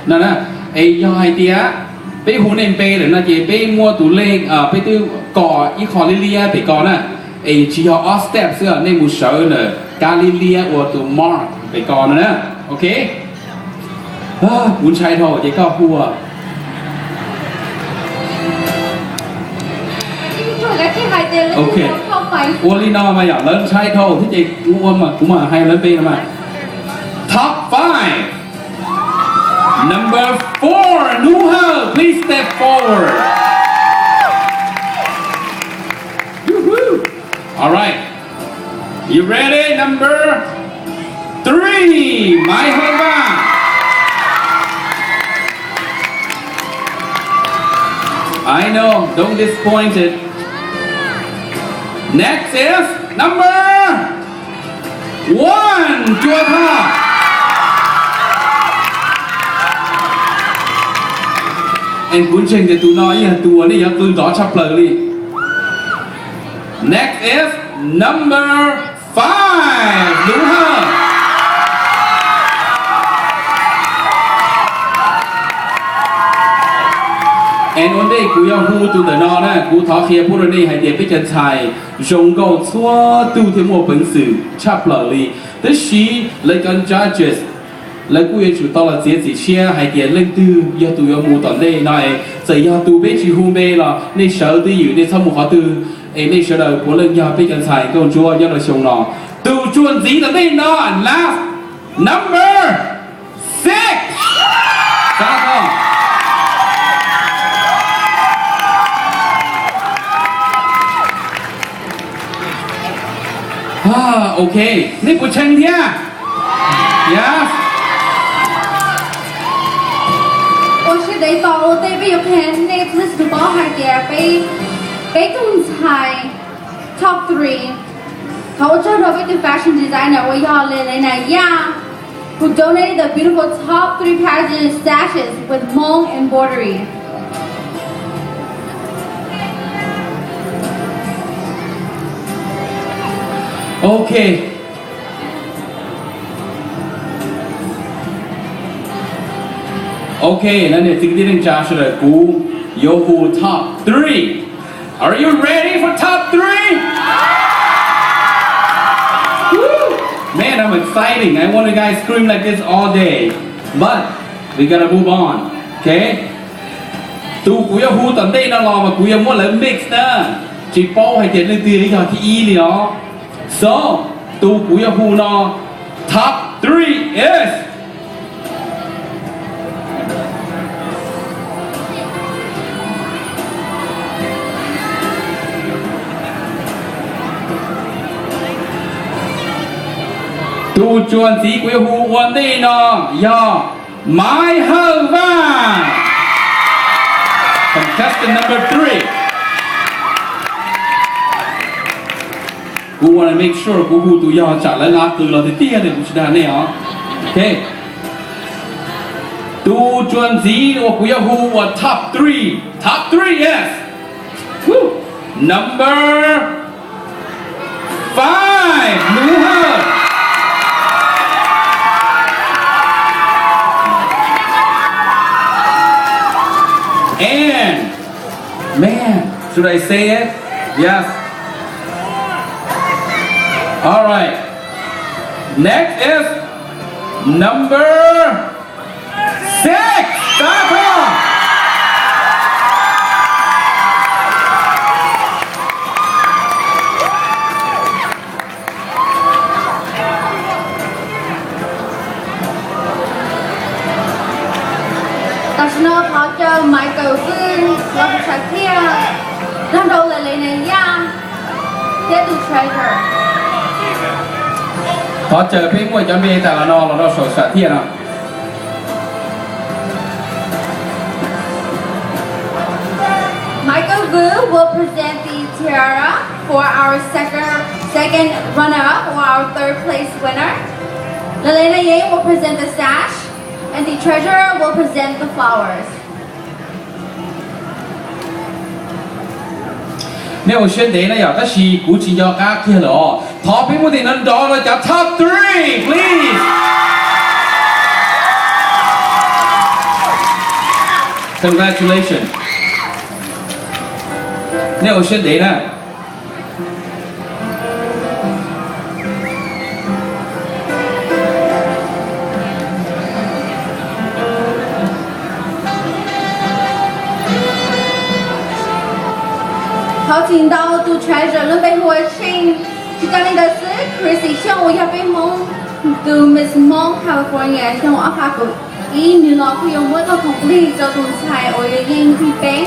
nè nè do hai tia bé hú nên bé để nó chỉ bé mua tủ lên bé tiêu cỏ ý khó lilia bé cỏ nè chỉ họ off step xưa nên một sợ nữa Galilia or to Mark ไปก่อนนะโอเคบุญชัยโทจะก็หัวโอเควัวลีนอมาอย่างเริ่มใช้โทที่จะวัวมากูมาให้เริ่มเป็นมา Top 5 Number 4 Nuha please step forward Alright You ready? Number 3 My Hova I know, don't disappoint it. Next is number 1 Juatha Anh cuốn trình thì tụi nói là tụi này tôi đó chắp lời đi Next is number 5 Đúng không? And one day กู要呼tu的呢，กูท้อเคียพูดนี่ให้เด็กไปจันชัยจงก็ชั่วดูที่มัวเป็นสื่อชับเลยแต่ชีเลยกัน judges แล้วกูยังจุดต่อละเสียสิเชียให้เด็กเล่นตื้อยาตูยามูตอนนี้หน่อยจะยาตูไปจีฮูเมล่ะในเช้าที่อยู่ในสมุขตื้อในเช้าเราพวกเล่นยาไปจันชัยก็ชั่วยาเราชงนอตูจวนสีตอนนี้นอ last number 6จ้าก็OK นี่กูเชิงเทียYes 我是得到我得被有看那次是包含的被动菜 top 3เขาจะเราไปดู fashion designer 我要เลยนะwho donated the beautiful top 3 pageant sashes with Hmong embroidery OK OK 那你今天加是了鼓有鼓 top 3 Are you ready for top 3? Woo! Man, I'm exciting. I want you guys to scream like this all day. But we gotta move on. Okay? ตูกูอยากพูดตอนนี้นะรอมากูอยากมั่วเลย mix นะจีโป้ให้เจ็ดเรื่องตีให้เขาที่อีเลยเนาะ So ตูกูอยากพูดเนาะ Top 3 isตูจวนสีกุยหูวันนี้เนาะย่อไม้เฮอร์ว่า Contestant number 3 กู wanna make sure กูหูตัวยอจัดแล้วนะคือเราเตี้ยเลยกูชนะเนี่ยเหรอโอเคตูจวนสีว่ากุยหูว่า top 3 top 3 yes Woo. Number 5 หนูเฮอAnd man, should I say it? Yes. All right. Next is number 6. Stop on. National Parker Michael Phương Love Shakir năm đầu là lấy này nha tiếp tục treasure พอเจอเพลงมวยจอนเบแต่ละนอเราโสดสะเทียนอ่ะ Michael Vu will present the tiara for our second runner-up or our third place winner. Lalena Yang will present the sash and the treasurer will present the flowers. เนี่ย我选的呢要但是估计要加起了哦 Top 屏幕的能找了叫 Top 3 please Congratulations. Nè ô xin để nè. Hảo听到都 treasure 了被我请，就讲你的是 Chrissy 向我要被梦，từ Miss Mong California 向我阿卡古，อีหนูน้องคุยงว่าเราของผลิตจะตุนชายโอ้ยยังที่เป็น